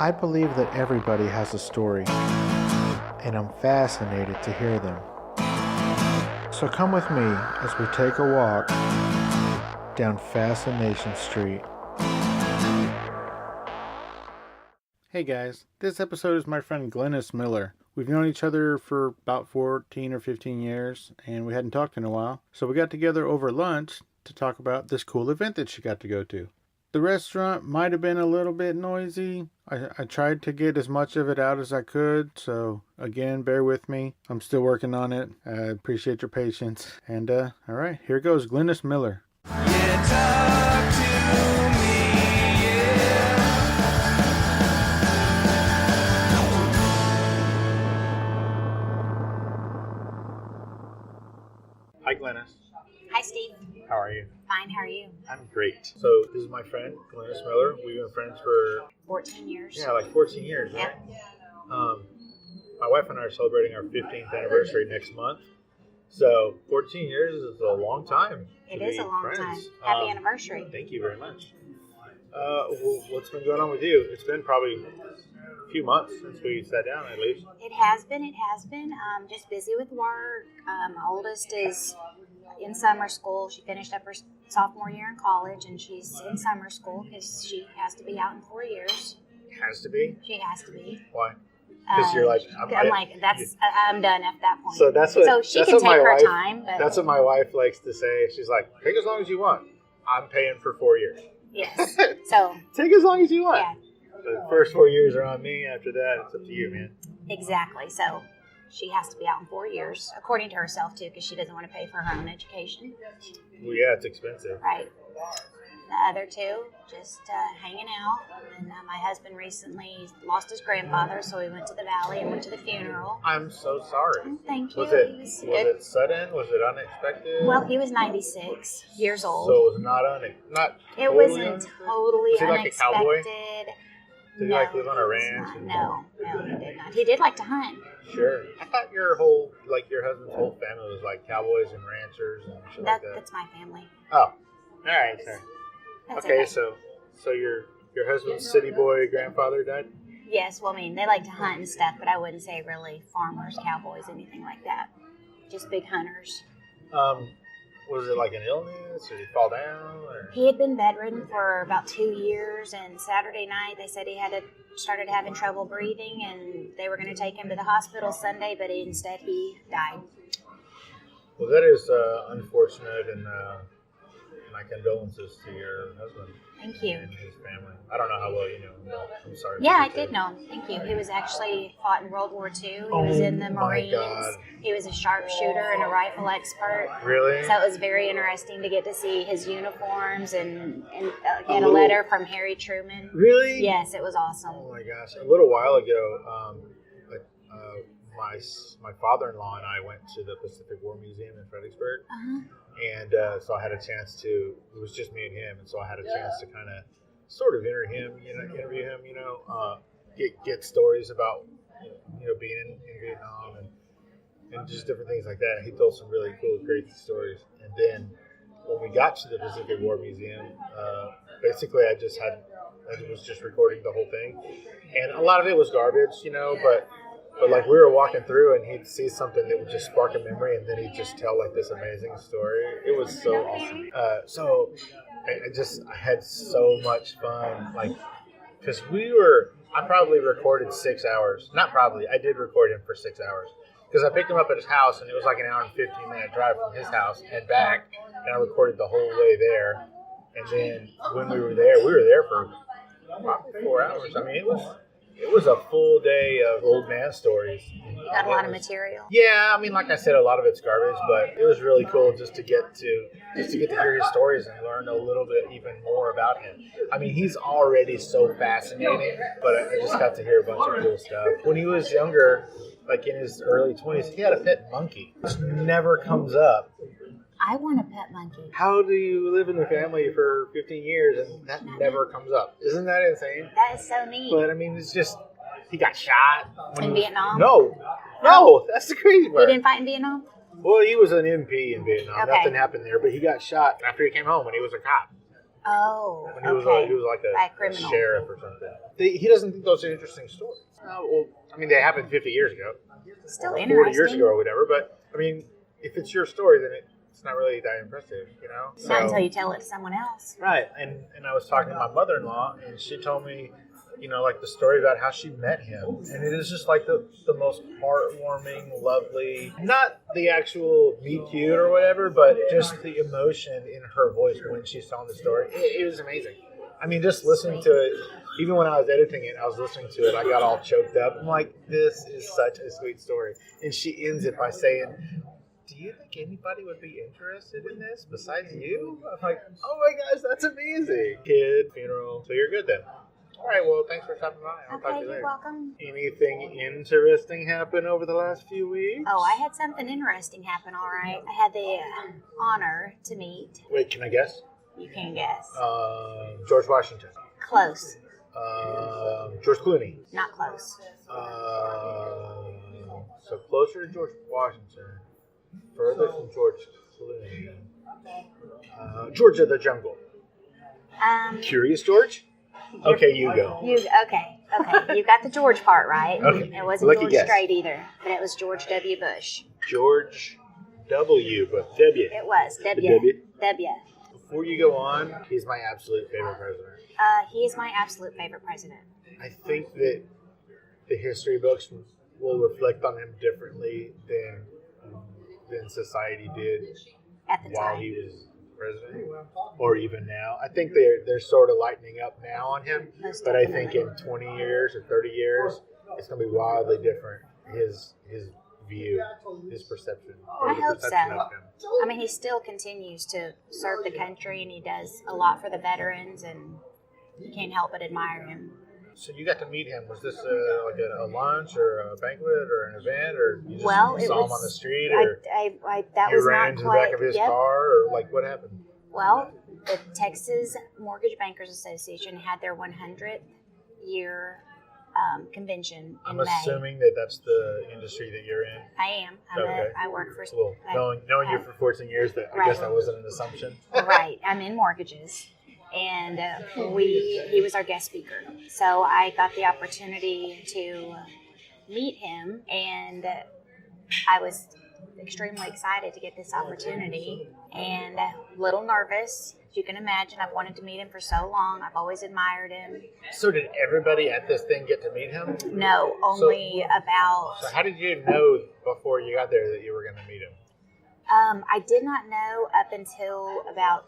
I believe that everybody has a story, and I'm fascinated to hear them. So come with me as we take a walk down Fascination Street. Hey guys, this episode is my friend Glynis Miller. We've known each other for about 14 or 15 years, and we hadn't talked in a while. So we got together over lunch to talk about this cool event that she got to go to. The restaurant might have been a little bit noisy. I tried to get as much of it out as I could, so again, bear with me. I'm still working on it. I appreciate your patience. And all right, here goes Glynis Miller. Yeah, talk to me, yeah. Hi, Glynis. Hi, Steve. How are you? Fine, how are you? I'm great. So this is my friend, Glynis Miller. We've been friends for 14 years. Yeah, like 14 years, right? My wife and I are celebrating our 15th anniversary next month. So 14 years is a long time. It is a long friends. time. Happy anniversary. Thank you very much. What's been going on with you? It's been probably a few months since we sat down, at least. It has been. Just busy with work. My oldest is in summer school. She finished up her sophomore year in college, and she's in summer school because she has to be out in 4 years. Has to be? She has to be. Why? Because you're like... I'm done at that point. So that's what... So she that's can what take my her wife, time. But that's what my wife likes to say. She's like, take as long as you want. I'm paying for 4 years. yes. So... Take as long as you want. Yeah. The first 4 years are on me. After that, it's up to you, man. Exactly. So she has to be out in 4 years, according to herself, too, because she doesn't want to pay for her own education. Well, yeah, it's expensive. Right. The other two, just hanging out. And my husband recently lost his grandfather, so we went to the valley and went to the funeral. I'm so sorry. Oh, thank you. Was it Good. sudden? Was it unexpected? Well, he was 96 years old. So it was not It totally wasn't totally Was he like a unexpected. cowboy? Did he like live on a was ranch? not. No, he did not. He did like to hunt. Sure. I thought your husband's whole family was like cowboys and ranchers and shit like that. That's my family. Oh, all right, sir. That's Okay, so your husband's city boy grandfather died? Yes, well, I mean, they like to hunt and stuff, but I wouldn't say really farmers, cowboys, anything like that. Just big hunters. Was it like an illness, or did he fall down? Or? He had been bedridden for about 2 years, and Saturday night they said he started having trouble breathing, and they were going to take him to the hospital Sunday, but instead he died. Well, that is unfortunate, and my condolences to your husband. Thank you. And his family. I don't know how well you know him. I'm sorry. Yeah, I did know him. Thank you. He was actually fought in World War II. He was in the Marines. God. He was a sharpshooter and a rifle expert. Really? So it was very interesting to get to see his uniforms and get a letter from Harry Truman. Really? Yes, it was awesome. Oh my gosh! A little while ago, my father-in-law and I went to the Pacific War Museum in Fredericksburg. Uh-huh. And so I had a chance to, it was just me and him, and so I had a chance to kind of sort of interview him, get stories about, being in Vietnam and just different things like that. He told some really cool, crazy stories. And then when we got to the Pacific War Museum, basically I was just recording the whole thing. And a lot of it was garbage, but like we were walking through and he'd see something that would just spark a memory, and then he'd just tell like this amazing story. It was so awesome. So I had so much fun, like, because I probably recorded 6 hours. Not probably, I did record him for 6 hours. Because I picked him up at his house, and it was like an hour and 15-minute drive from his house and back, and I recorded the whole way there. And then when we were there for probably 4 hours. I mean, it was a full day of old man stories. Got a lot of material. Yeah, I mean, like I said, a lot of it's garbage, but it was really cool just to get to hear his stories and learn a little bit even more about him. I mean, he's already so fascinating, but I just got to hear a bunch of cool stuff. When he was younger, like in his early 20s, he had a pet monkey, which never comes up. I want a pet monkey. How do you live in the family for 15 years and that never comes up? Isn't that insane? That is so neat. But I mean, it's just, he got shot. In Vietnam? No, that's the crazy part. He didn't fight in Vietnam? Well, he was an MP in Vietnam. Okay. Nothing happened there, but he got shot after he came home when he was a cop. Oh, When he was okay. like By a a criminal. sheriff or something. He doesn't think those are interesting stories. Well, I mean, they happened 50 years ago. Still 40 interesting. years ago or whatever. But, I mean, if it's your story, then it's not really that impressive, you know? Not until you tell it to someone else. Right. And I was talking to my mother-in-law, and she told me, you know, like the story about how she met him. And it is just like the most heartwarming, lovely, not the actual meet cute or whatever, but just the emotion in her voice when she's telling the story. It was amazing. I mean, just listening to it, even when I was editing it, I was listening to it, I got all choked up. I'm like, this is such a sweet story. And she ends it by saying, do you think anybody would be interested in this besides you? I'm like, oh my gosh, that's amazing. Kid, funeral. So you're good then. All right, well, thanks for stopping by. I'll talk to Okay, you you're later. welcome. Anything interesting happen over the last few weeks? Oh, I had something interesting happen, all right. I had the honor to meet, Wait, can I guess? you can guess, George Washington. close, George Clooney. not close. So closer to George Washington, further from George Clooney. George of the Jungle. Curious George? Okay, you go. Okay. You got the George part right. Okay, It wasn't lucky George guess. Strait either, but it was George W. Bush. George W. But W. It was W. W. W. Before you go on, he's my absolute favorite president. He is my absolute favorite president. I think that the history books will reflect on him differently than society did At the while time. he was president, or even now. I think they're sort of lightening up now on him, Most but I definitely. think in 20 years or 30 years, it's going to be wildly different. His view, his perception. or I the hope perception so. of him. I mean, he still continues to serve the country, and he does a lot for the veterans, and you can't help but admire him. So you got to meet him. Was this like a lunch or a banquet or an event, or you just Well, it saw him was- on the street, or That you was ran not into the quite. back of his Yep. car, or like what happened? Well, the Texas Mortgage Bankers Association had their 100th year convention in I'm May. assuming that that's the industry that you're in. I am. Okay. I work for. Well, knowing you for 14 years, I Right. guess that wasn't an assumption. Right. I'm in mortgages. And he was our guest speaker. So I got the opportunity to meet him, and I was extremely excited to get this opportunity and a little nervous. As you can imagine, I've wanted to meet him for so long. I've always admired him. So did everybody at this thing get to meet him? No, only about... So how did you know before you got there that you were going to meet him? I did not know up until about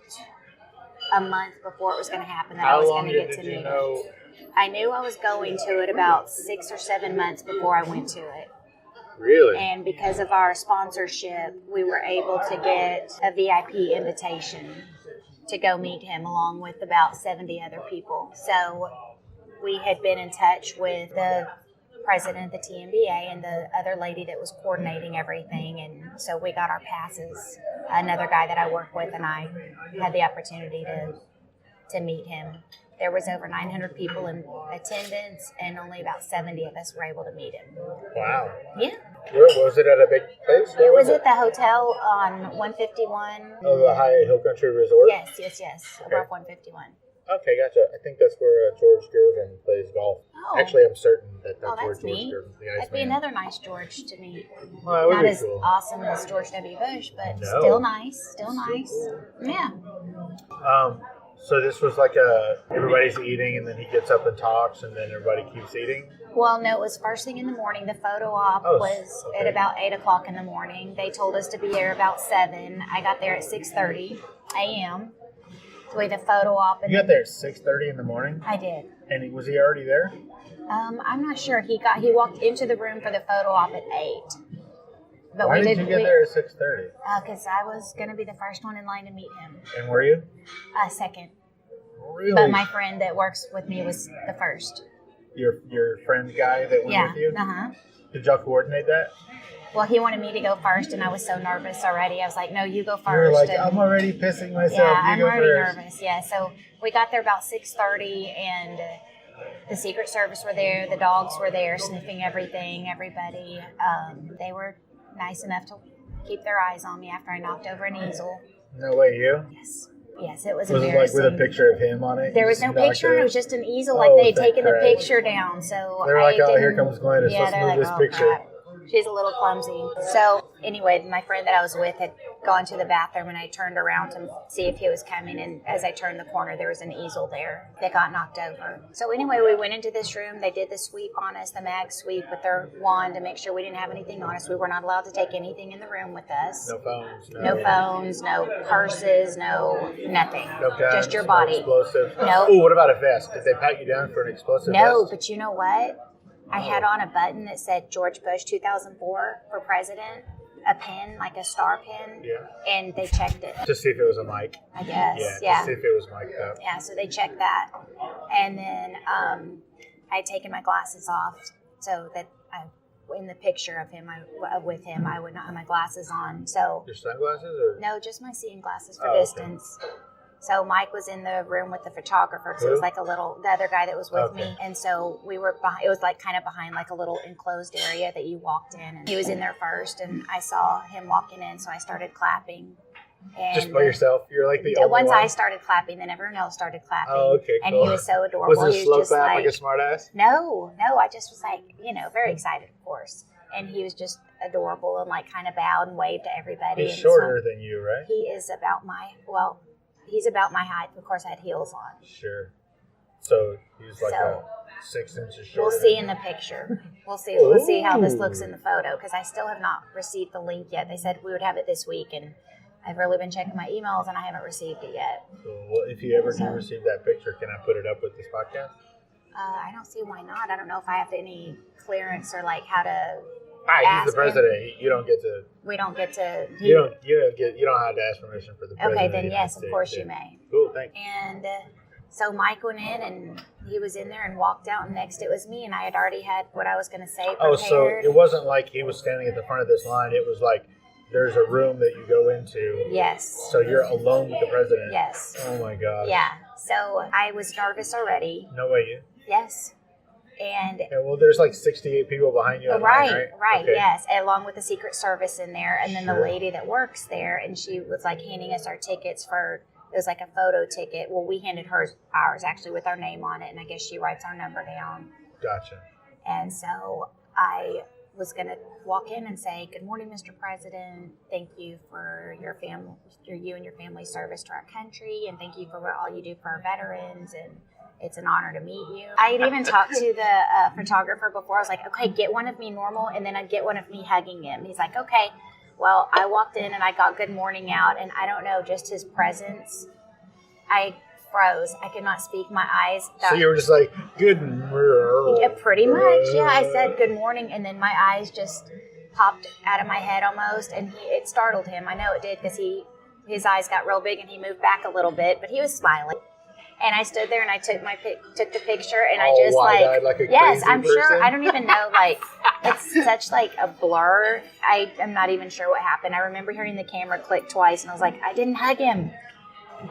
a month before it was going to happen that I How was long going to get did to you meet know? him. I knew I was going to it about 6 or 7 months before I went to it. Really? And because of our sponsorship, we were able to get a VIP invitation to go meet him along with about 70 other people. So we had been in touch with the president of the TMBA and the other lady that was coordinating everything. And so we got our passes. Another guy that I work with and I had the opportunity to meet him. There was over 900 people in attendance, and only about 70 of us were able to meet him. Wow. Yeah. Where was it? At a big place? Where It was at the hotel on 151. Oh, the Hyatt Hill Country Resort? Yes, above 151. Okay, gotcha. I think that's where George Gervin plays golf. Oh. Actually, I'm certain that that's Oh, where that's George neat. Gervin, the That'd be Iceman. another nice George to meet. Well, that would Not be as cool. awesome as George W. Bush, but No. still nice. Still nice. Yeah. So this was like everybody's eating, and then he gets up and talks, and then everybody keeps eating. Well, no, it was first thing in the morning. The photo op Oh, was okay. at about 8 o'clock in the morning. They told us to be there about 7. I got there at 6:30 a.m. with a photo op. And You got there at 6:30 in the morning, I did. and was he already there? I'm not sure. He walked into the room for the photo op at 8. But Why we did you get there at 6:30? Because I was going to be the first one in line to meet him. And were you? Second. Really? But my friend that works with me was the first. Your friend guy that went Yeah. with you? Uh-huh. Did y'all coordinate that? Well, he wanted me to go first, and I was so nervous already. I was like, no, you go first. You were like, and- I'm already pissing myself. yeah, You I'm go already first. nervous. Yeah, so we got there about 6:30, and the Secret Service were there. The dogs were there sniffing everything, everybody. They were nice enough to keep their eyes on me after I knocked over an easel. No way, you? Yes. Yes, it was Was it embarrassing. like with a picture of him on it? There You was just no knocked picture. It was just an easel. Like Oh, they had thank taken the Christ. picture down. So They were like, I "Oh, here didn't- comes Glynis. Yeah, Let's they're move like, this "Oh, picture." crap." She's a little clumsy. So anyway, my friend that I was with had gone to the bathroom, and I turned around to see if he was coming. And as I turned the corner, there was an easel there that got knocked over. So anyway, we went into this room. They did the sweep on us, the mag sweep with their wand to make sure we didn't have anything on us. We were not allowed to take anything in the room with us. No phones. No phones, no purses, no nothing. No guns. Just your body. No explosives. No. Oh, what about a vest? Did they pat you down for an explosive No, vest? but you know what? I had on a button that said George Bush 2004 for president, a pin, like a star pin, Yeah. and they checked it, To see if it was a mic. I guess. Yeah. Yeah. To see if it was mic'd up. Yeah, so they checked that. And then I'd taken my glasses off so that in the picture of him, with him, I would not have my glasses on. So, Your sunglasses or? no, just my seeing glasses for Oh, okay. distance. So Mike was in the room with the photographer, because it was Who? like the other guy that was with Okay. me. And so we were behind, it was like kind of behind like a little enclosed area that you walked in. And he was in there first, and I saw him walking in, so I started clapping. And Just by yourself? You're like the only once one? I started clapping, then everyone else started clapping. Oh, okay, And cool. he was so adorable. Was it a He slow just clap like a smart ass? no, I just was like, very excited, of course. And he was just adorable and like kind of bowed and waved to everybody. He's And shorter so than you, right? he is he's about my height. Of course, I had heels on. Sure. So he's like So, 6 inches shorter. We'll see in the picture. We'll see how this looks in the photo, because I still have not received the link yet. They said we would have it this week, and I've really been checking my emails, and I haven't received it yet. So, well, if you ever do receive that picture, can I put it up with this podcast? I don't see why not. I don't know if I have any clearance or like how to. He's ask the president. You don't get to. We don't get to. You don't have to ask permission for the president. Okay, of the then United yes, of States. course Yeah. you may. Cool, thanks. And so Mike went in, and he was in there and walked out, and next it was me, and I had already had what I was going to say prepared. Oh, so it wasn't like he was standing at the front of this line. It was like there's a room that you go into. Yes. So you're alone with the president. Yes. Oh my God. Yeah. So I was nervous already. No way you. Yes. And Yeah, well, there's like 68 people behind you. in line, right, Okay. yes, along with the Secret Service in there, and then the Sure. lady that works there, and she was like handing us our tickets for. It was like a photo ticket. Well, we handed her ours actually with our name on it, and I guess she writes our number down. Gotcha. And so I was going to walk in and say, "Good morning, Mr. President. Thank you for you and your family's service to our country, and thank you for all you do for our veterans, and it's an honor to meet you." I had even talked to the photographer before. I was like, "Okay, get one of me normal, and then I'd get one of me hugging him." He's like, "Okay." Well, I walked in and I got good morning out, and I don't know, just his presence, I froze. I could not speak. My eyes. So you were just like, good. Yeah, pretty much. Yeah, I said good morning, and then my eyes just popped out of my head almost, and it startled him. I know it did, because his eyes got real big, and he moved back a little bit, but he was smiling. And I stood there and I took the picture, and I just wide-eyed, like a yes, crazy I'm sure. person? I don't even know, like it's such like a blur. I am not even sure what happened. I remember hearing the camera click twice, and I was like, I didn't hug him.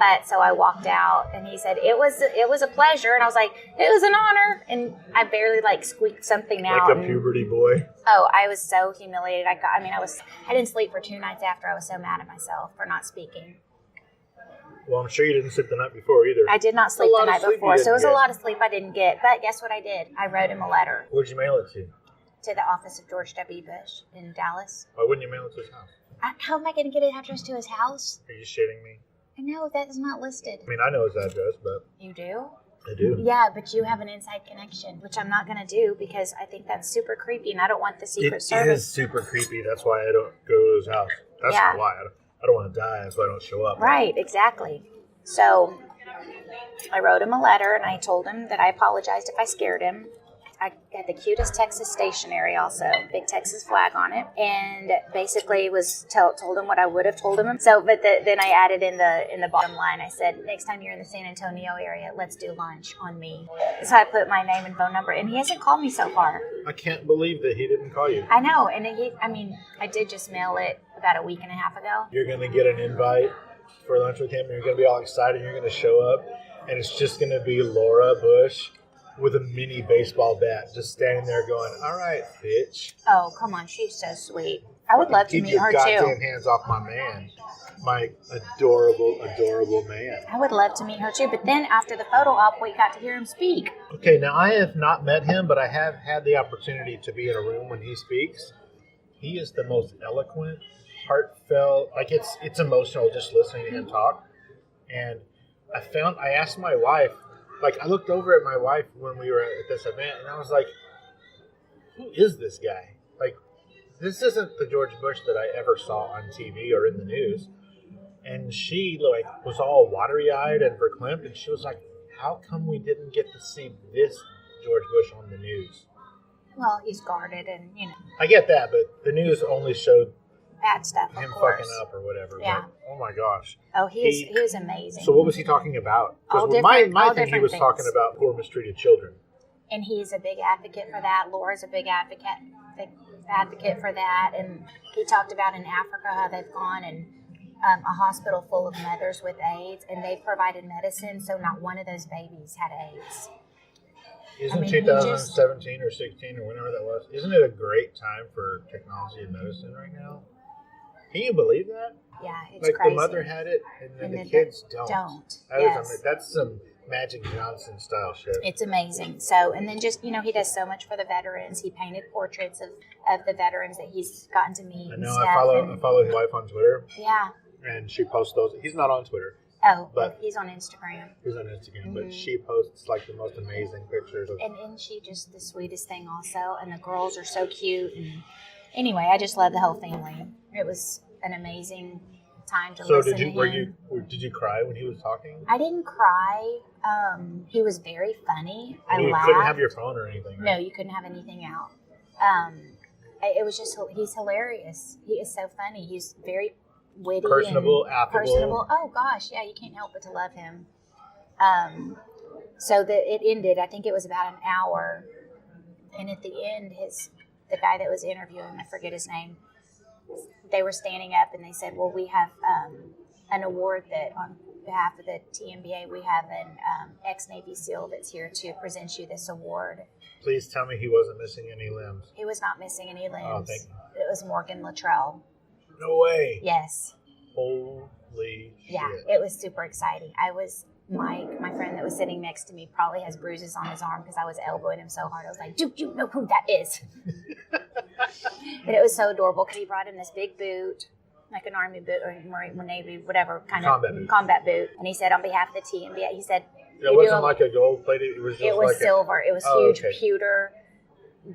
But so I walked out, and he said it was a pleasure, and I was like, it was an honor, and I barely like squeaked something out. Like a puberty boy. Oh, I was so humiliated. I didn't sleep for 2 nights after. I was so mad at myself for not speaking. Well, I'm sure you didn't sleep the night before either. I did not sleep a lot the of night sleep you before, so it didn't was a get. lot of sleep I didn't get. But guess what I did? I wrote him a letter Where'd you mail it to? the office of George W. Bush in Dallas. Why wouldn't you mail it to his house? How am I going to get an address to his house? Are you shitting me? I know, that is not listed. I mean, I know his address, but You do? I do. Yeah, but you have an inside connection, which I'm not going to do because I think that's super creepy, and I don't want the Secret It Service. is super creepy. That's why I don't go to his house. That's Yeah. not why. I don't want to die. That's why I don't show up. Right, exactly. So I wrote him a letter, and I told him that I apologized if I scared him. I had the cutest Texas stationery also, big Texas flag on it, and basically was told him what I would have told him. So, but then I added in the bottom line, I said, next time you're in the San Antonio area, let's do lunch on me. So I put my name and phone number, and he hasn't called me so far. I can't believe that he didn't call you. I know, and I did just mail it about a week and a half ago. You're going to get an invite for lunch with him, and you're going to be all excited, and you're going to show up, and it's just going to be Laura Bush with a mini baseball bat just standing there going, all right, bitch. Oh, come on, she's so sweet. I would love to Keep meet your her goddamn too. hands off my man. My adorable man. I would love to meet her too. But then after the photo op, we got to hear him speak. Okay, now I have not met him, but I have had the opportunity to be in a room when he speaks. He is the most eloquent, heartfelt. Like it's emotional just listening to him talk. And I asked my wife. Like I looked over at my wife when we were at this event, and I was like, "Who is this guy?" Like, this isn't the George Bush that I ever saw on TV or in the news. And she like was all watery-eyed and verklempt, and she was like, "How come we didn't get to see this George Bush on the news?" Well, he's guarded and, I get that, but the news only showed bad stuff, him of course. fucking up or whatever. Yeah. But, oh my gosh. Oh, he was amazing. So what was he talking about? All Because my different- all thing, he different was things. talking about poor mistreated children. And he's a big advocate for that. Laura's a big advocate for that. And he talked about in Africa how they've gone and a hospital full of mothers with AIDS, and they provided medicine, so not one of those babies had AIDS. Isn't he 2017 or 16 or whenever that was? Isn't it a great time for technology and medicine right now? Can you believe that? Yeah, it's Like crazy. the mother had it, and then And the kids don't. That Yes. is that's some Magic Johnson style shit. It's amazing. So, and then just, he does so much for the veterans. He painted portraits of the veterans that he's gotten to meet I and know. stuff. I follow his wife on Twitter, Yeah. and she posts those. He's not on Twitter. Oh, But- he's on Instagram. He's on Instagram, Mhm. but she posts like the most amazing pictures of. And she just the sweetest thing also. And the girls are so cute. And anyway, I just love the whole family. It was an amazing time to So listen did you to him. did you cry when he was talking? I didn't cry. He was very funny. I You laughed. couldn't have your phone or anything. No, Right? you couldn't have anything out. It was just, he's hilarious. He is so funny. He's very witty. Personable, and affable. Personable. Oh, gosh. Yeah, you can't help but to love him. So it ended, I think it was about an hour. And at the end, the guy that was interviewing, I forget his name, they were standing up and they said, well, we have an award that on behalf of the TMBA, we have an ex-Navy SEAL that's here to present you this award. Please tell me he wasn't missing any limbs. He was not missing any limbs. Oh, thank you. It was Morgan Luttrell. No way. Yes. Holy Yeah, shit. it was super exciting. I was, Mike, my friend that was sitting next to me, probably has bruises on his arm because I was elbowing him so hard. I was like, do you know who that is? But it was so adorable because he brought him this big boot, like an army boot or Marine Navy, whatever kind of combat boot. And he said, on behalf of the TMBA, he said, It wasn't like a gold plated. It was just it was like silver. It was huge pewter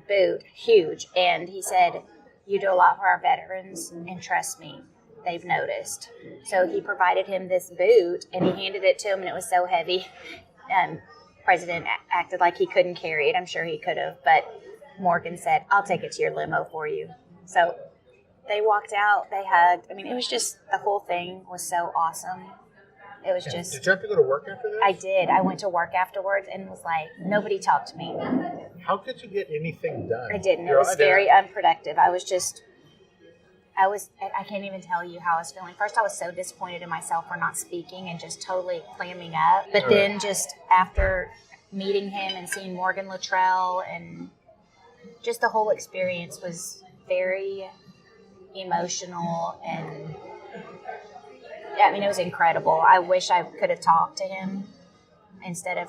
boot, huge. And he said, you do a lot for our veterans, and trust me, they've noticed. So he provided him this boot, and he handed it to him, and it was so heavy. President acted like he couldn't carry it. I'm sure he could have, but Morgan said, I'll take it to your limo for you. So they walked out, they hugged. I mean, it was just, the whole thing was so awesome. It was just... Did you have to go to work after that? I did. I went to work afterwards and was like, nobody talked to me. How could you get anything done? I didn't. It was very unproductive. I can't even tell you how I was feeling. First, I was so disappointed in myself for not speaking and just totally clamming up. But then just after meeting him and seeing Morgan Luttrell, and just the whole experience was very emotional, and I mean, it was incredible. I wish I could have talked to him instead of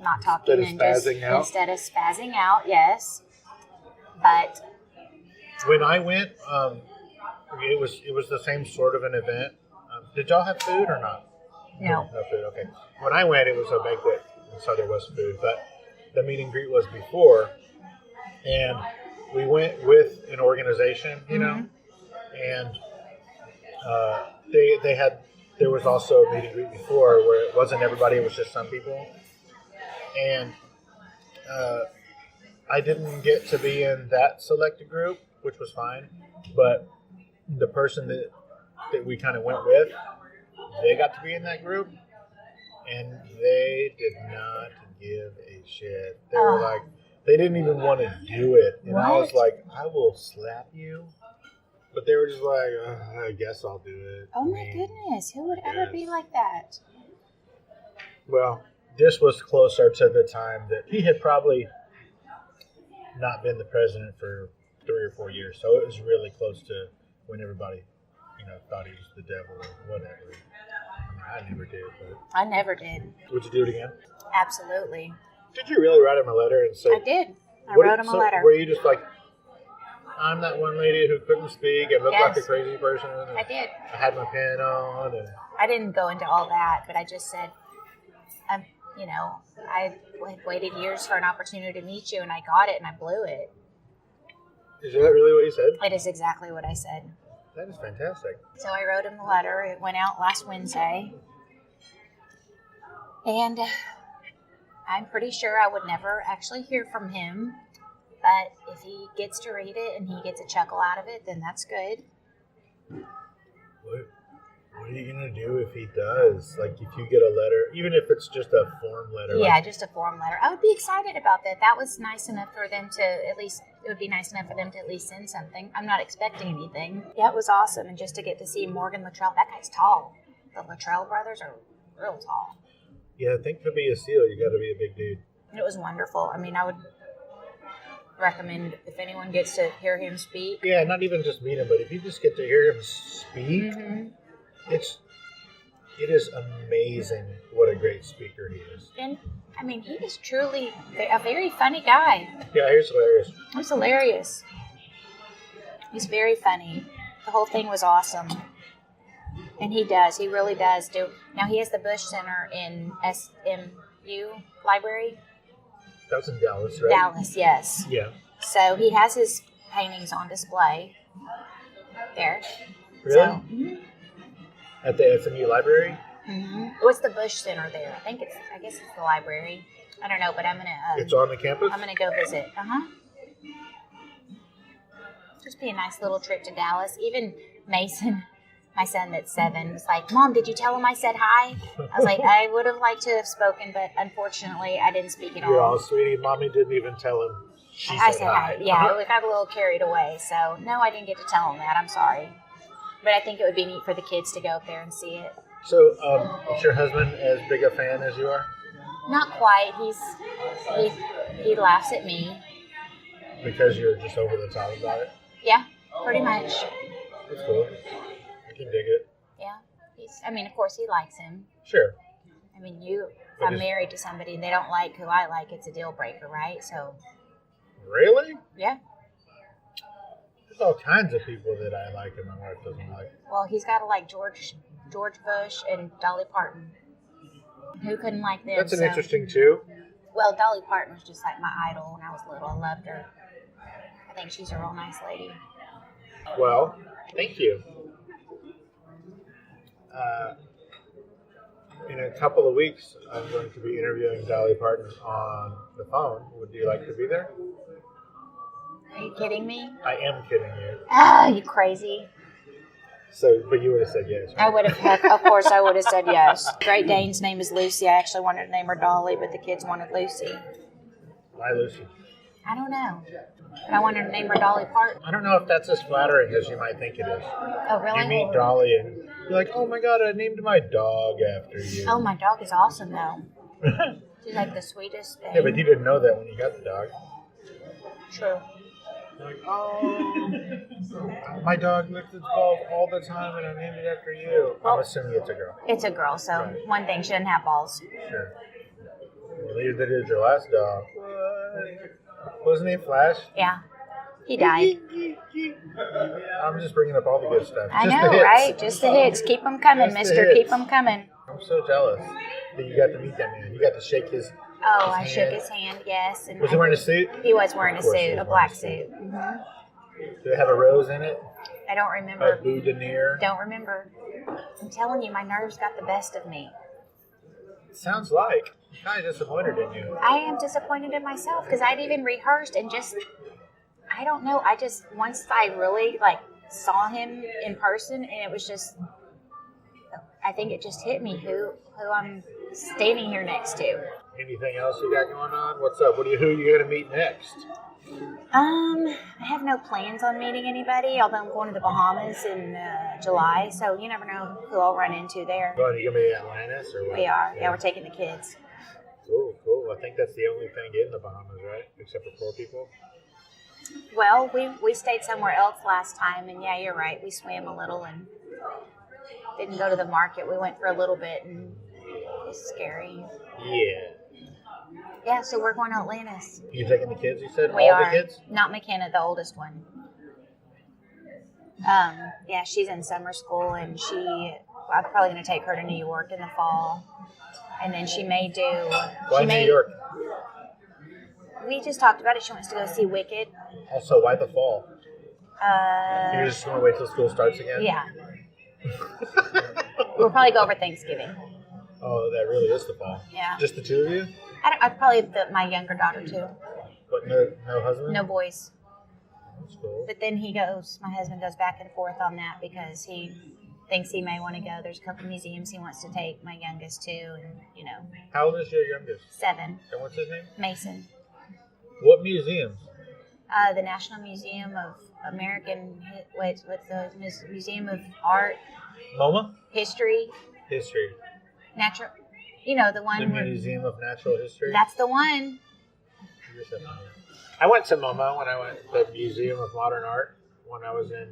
not talking instead of spazzing out. Yes, but when I went, it was the same sort of an event. Did y'all have food or not? No food. Okay. When I went, it was a banquet, so there was food. But the meet and greet was before, and we went with an organization, you know, and there was also a meet and greet before where it wasn't everybody, it was just some people, and I didn't get to be in that selected group, which was fine, but the person that we kind of went with, they got to be in that group, and they did not give a shit. They were like, they didn't even want to do it, and I was like, I will slap you. But they were just like, I guess I'll do it. oh my goodness, who would ever be like that? Well, this was closer to the time that he had probably not been the president for 3 or 4 years. So it was really close to when everybody, thought he was the devil or whatever. I never did. But I never did. would you do it again? Absolutely. Did you really write him a letter and say? I did. I wrote him a letter. Were you just like, I'm that one lady who couldn't speak and looked like a Yes. crazy person? And I did. I had my pen on. And I didn't go into all that, but I just said, I had waited years for an opportunity to meet you, and I got it, and I blew it. is that really what you said? It is exactly what I said. That is fantastic. So I wrote him a letter. It went out last Wednesday. And I'm pretty sure I would never actually hear from him. But if he gets to read it and he gets a chuckle out of it, then that's good. What are you going to do if he does? Like, if you get a letter, even if it's just a form letter. Yeah, like, just a form letter. I would be excited about that. That was nice enough for them to at least, it would be nice enough for them to at least send something. I'm not expecting anything. Yeah, it was awesome. And just to get to see Morgan Luttrell, that guy's tall. The Luttrell brothers are real tall. Yeah, I think to be a SEAL, you got to be a big dude. It was wonderful. I mean, I would recommend if anyone gets to hear him speak. Yeah, not even just meet him, but if you just get to hear him speak, Mm-hmm. it is amazing what a great speaker he is. And, I mean, he is truly a very funny guy. Yeah, he's hilarious. He's hilarious. He's very funny. The whole thing was awesome. And he really does do. Now, he has the Bush Center in SMU Library. That was in Dallas, right? Dallas, yes. Yeah. So he has his paintings on display there. Really? So, At the SMU library? What's the Bush Center there? I guess it's the library. I don't know, but I'm gonna. It's on the campus? I'm gonna go visit. Just be a nice little trip to Dallas. Even Mason, my son that's 7, was like, "Mom, did you tell him I said hi?" I was like, "I would have liked to have spoken, but unfortunately, I didn't speak at all." You're all, sweetie, Mommy didn't even tell him. I said hi. Yeah, we got a little carried away. So, no, I didn't get to tell him that. I'm sorry. But I think it would be neat for the kids to go up there and see it. So, is your husband as big a fan as you are? Not quite. He laughs at me. Because you're just over the top about it? Yeah, pretty much. That's cool. I can dig it. Yeah. Of course, he likes him. Sure. I mean, if I'm married to somebody and they don't like who I like, it's a deal breaker, right? So. Really? Yeah. There's all kinds of people that I like and my wife doesn't like. Well, he's got to like George Bush and Dolly Parton. Who couldn't like them? That's an interesting too. Well, Dolly Parton was just like my idol when I was little. I loved her. I think she's a real nice lady. Well, thank you. In a couple of weeks, I'm going to be interviewing Dolly Parton on the phone. Would you like to be there? Are you kidding me? I am kidding you. Ah, you crazy. So, but you would have said yes, right? I would have, of course, I would have said yes. Great Dane's name is Lucy. I actually wanted to name her Dolly, but the kids wanted Lucy. Why Lucy? I don't know. But I wanted to name her Dolly Parton. I don't know if that's as flattering as you might think it is. Oh, really? You meet Dolly and you're like, oh my God, I named my dog after you. Oh, my dog is awesome, though. She's like the sweetest thing. Yeah, but you didn't know that when you got the dog. True. You're like, oh, my dog licks its balls all the time and I named it after you. I'm assuming it's a girl. It's a girl, so Right. one thing, she doesn't have balls. Sure. Believe that is your last dog. What? Wasn't he Flash? Yeah. He died. I'm just bringing up all the good stuff. I Just know, the hits. right? Just the hits. Keep them coming, Just the mister. hits. Keep them coming. I'm so jealous that you got to meet that man. You got to shake his. Oh, I his shook hand. his hand, yes. And Was he wearing a suit? He was wearing a Of course he suit, was a black wearing suit. Did it have a rose in it? I don't A remember. boutonniere? Don't remember. I'm telling you, my nerves got the best of me. Sounds like. I'm kind of disappointed in you. I am disappointed in myself because I'd even rehearsed and just, I don't know. Once I really saw him in person, and it was just, I think it just hit me who I'm standing here next to. Anything else you got going on? What's up? Who are you going to meet next? I have no plans on meeting anybody, although I'm going to the Bahamas in July, so you never know who I'll run into there. Are you going to be in Atlantis or what? We are. Yeah, we're taking the kids. Cool, cool. I think that's the only thing in the Bahamas, right? Except for poor people. Well, we stayed somewhere else last time, and yeah, you're right. We swam a little and didn't go to the market. We went for a little bit, and it was scary. Yeah. Yeah, so we're going to Atlantis. You taking the kids, you said? We All are. the kids? Not McKenna, the oldest one. Yeah, she's in summer school, and I'm probably going to take her to New York in the fall. And then she may do... Why New York? We just talked about it. She wants to go see Wicked. Also, why the fall? You're just going to wait till school starts again? Yeah. We'll probably go over Thanksgiving. Oh, that really is the fall. Yeah. Just the two of you? I'd probably my younger daughter, too. But no husband? No boys. That's cool. But then my husband goes back and forth on that because he thinks he may want to go. There's a couple museums he wants to take my youngest to, and, How old is your youngest? 7. And what's his name? Mason. What museums? The National Museum of what's the Museum of Art, MoMA? History, Natural, the one The Museum of Natural History? That's the one. I went to MoMA when I went to the Museum of Modern Art when I was in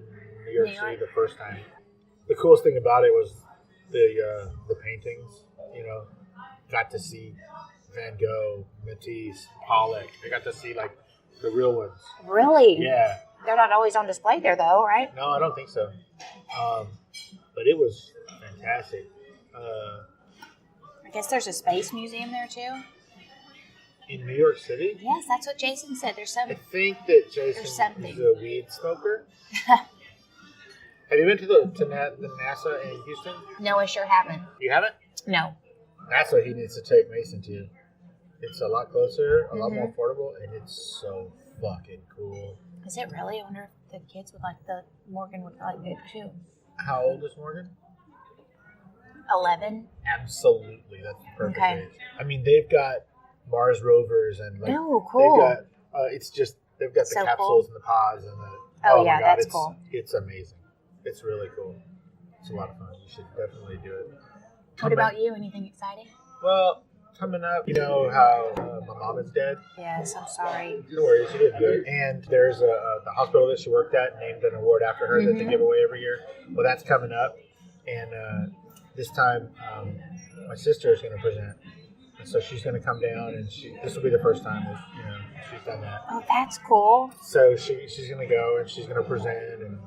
New York City the first time. The coolest thing about it was the paintings, got to see Van Gogh, Matisse, Pollock. I got to see like the real ones. Really? Yeah. They're not always on display there though, right? No, I don't think so. But it was fantastic. I guess there's a space museum there too. In New York City? Yes, that's what Jason said. There's some. I think that Jason is a weed smoker. Have you been to the NASA in Houston? No, I sure haven't. You haven't? No. That's what he needs to take Mason to. It's a lot closer, a lot more affordable, and it's so fucking cool. Is it really? I wonder if the kids would Morgan would like it too. How old is Morgan? 11. Absolutely, that's the perfect Okay. age. I mean, they've got Mars rovers and Oh, cool. They've got they've got the So capsules cool. and the pods and the. Oh, my yeah, God, that's cool. It's amazing. It's really cool. It's a lot of fun. You should definitely do it. What about you? Anything exciting? Well, coming up, you know how my mom is dead? Yes, I'm sorry. No worries, she did good. And there's the hospital that she worked at named an award after her that they give away every year. Well, that's coming up. And this time, my sister is going to present. And so she's going to come down, and this will be the first time that, she's done that. Oh, that's cool. So she's going to go, and she's going to present, and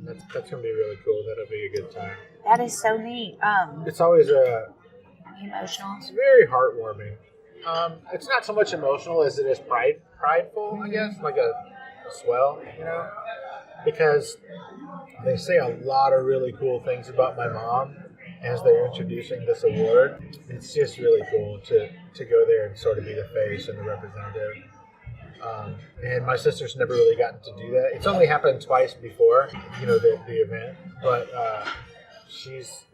that's going to be really cool. That'll be a good time. That is so neat. It's always Emotional. It's very heartwarming. It's not so much emotional as it is prideful, I guess, like a swell, because they say a lot of really cool things about my mom as they're introducing this award. It's just really cool to go there and sort of be the face and the representative. And my sister's never really gotten to do that. It's only happened twice before, the event, but she's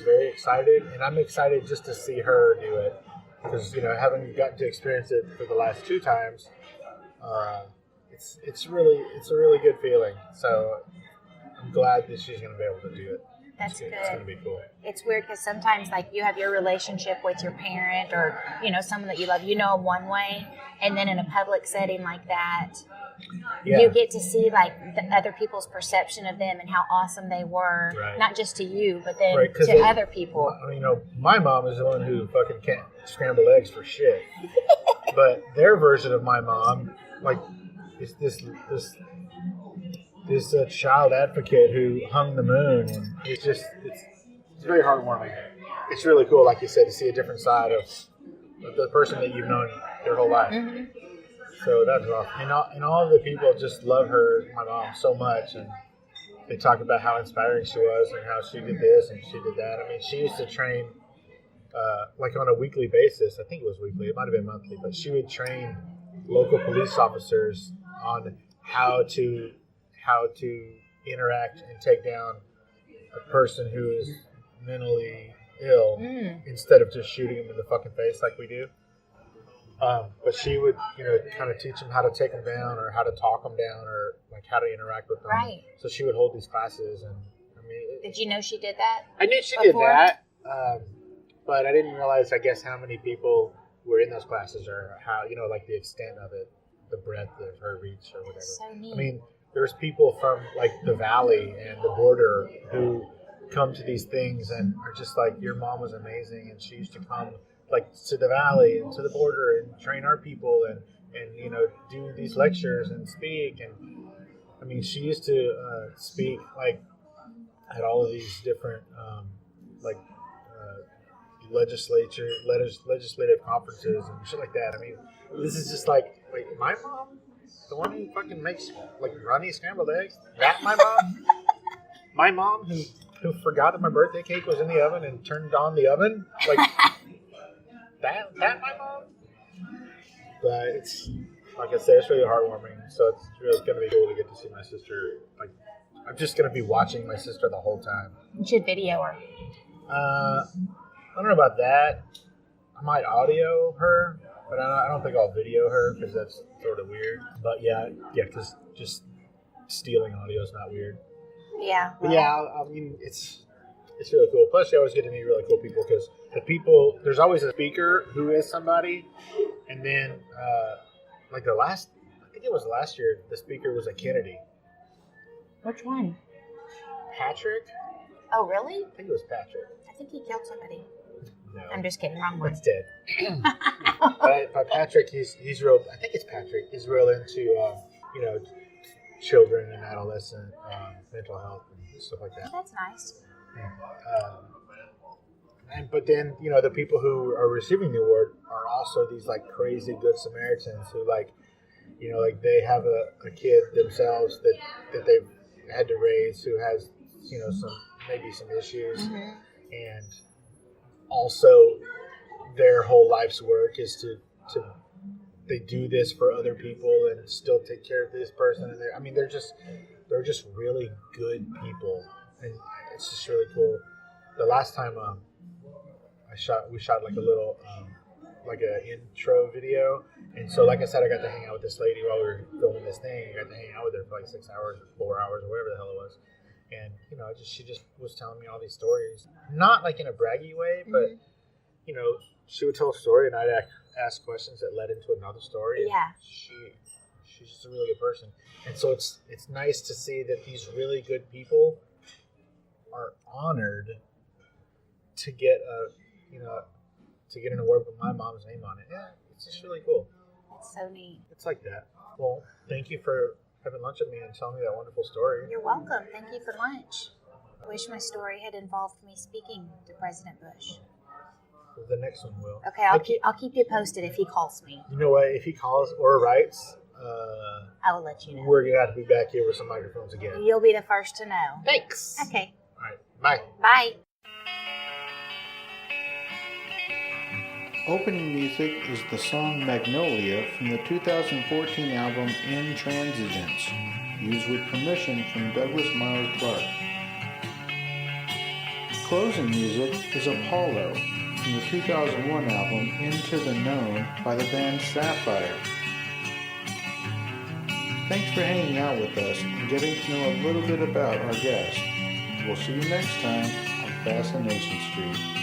very excited, and I'm excited just to see her do it because having gotten to experience it for the last 2 times, it's a really good feeling. So I'm glad that she's going to be able to do it. That's good. It's going to be cool. It's weird because sometimes, you have your relationship with your parent or, someone that you love, them one way, and then in a public setting like that, you get to see, the other people's perception of them and how awesome they were, not just to you, but then to other people. My mom is the one who fucking can't scramble eggs for shit. But their version of my mom, is this child advocate who hung the moon, and it's very heartwarming. It's really cool, like you said, to see a different side of the person that you've known your whole life. Mm-hmm. So that's awesome. And all of the people just love my mom, so much, and they talk about how inspiring she was and how she did this and she did that. I mean, she used to train on a weekly basis. I think it was weekly. It might have been monthly, but she would train local police officers on how to interact and take down a person who is mentally ill instead of just shooting them in the fucking face like we do. But she would, kind of teach them how to take them down or how to talk them down or how to interact with them. Right. So she would hold these classes, and did you know she did that? I knew she did that, but I didn't realize, I guess, how many people were in those classes or how, the extent of it. the breadth of her reach or whatever. So neat. I mean, there's people from like the valley and the border who come to these things and are just like, your mom was amazing, and she used to come like to the valley and to the border and train our people and you know, do these lectures and speak. And I mean, she used to speak like at all of these different legislative conferences and shit like that. I mean, this is just like, wait, my mom, the one who fucking makes like runny scrambled eggs, that my mom, my mom who forgot that my birthday cake was in the oven and turned on the oven, like that my mom. But it's, like I said, it's really heartwarming. So it's really gonna be cool to get to see my sister. Like, I'm just gonna be watching my sister the whole time. You should video her. I don't know about that. I might audio her, but I don't think I'll video her because that's sort of weird. But yeah, because just stealing audio is not weird. Yeah. But yeah, I mean, it's really cool. Plus, you always get to meet really cool people because there's always a speaker who is somebody, and then like I think it was last year, the speaker was a Kennedy. Which one? Patrick? Oh, really? I think it was Patrick. I think he killed somebody. No. I'm just kidding. Wrong one. That's dead. But Patrick, he's real. I think it's Patrick. He's real into you know, children and adolescent mental health and stuff like that. That's nice. But then, you know, the people who are receiving the award are also these like crazy good Samaritans who, like, you know, like they have a kid themselves that they've had to raise who has, you know, maybe some issues, and also their whole life's work is to they do this for other people and still take care of this person, and they're just really good people, and it's just really cool. The last time we shot like a little like an intro video, and so like I said, I got to hang out with this lady while we were filming this thing. I got to hang out with her for like 6 hours or 4 hours or whatever the hell it was. And, you know, she just was telling me all these stories. Not like in a braggy way, but, you know, she would tell a story and I'd ask questions that led into another story. Yeah. She's just a really good person. And so it's nice to see that these really good people are honored to get an award with my mom's name on it. Yeah, it's just really cool. That's so neat. It's like that. Well, thank you for having lunch with me and telling me that wonderful story. You're welcome. Thank you for lunch. I wish my story had involved me speaking to President Bush. The next one will. Okay, I'll keep you posted if he calls me. You know what? If he calls or writes, I will let you know. we're gonna have to be back here with some microphones again. You'll be the first to know. Thanks. Okay. All right. Bye. Bye. Opening music is the song Magnolia from the 2014 album Intransigence, used with permission from Douglas Miles Clark. Closing music is Apollo from the 2001 album Into the Known by the band Sapphire. Thanks for hanging out with us and getting to know a little bit about our guest. We'll see you next time on Fascination Street.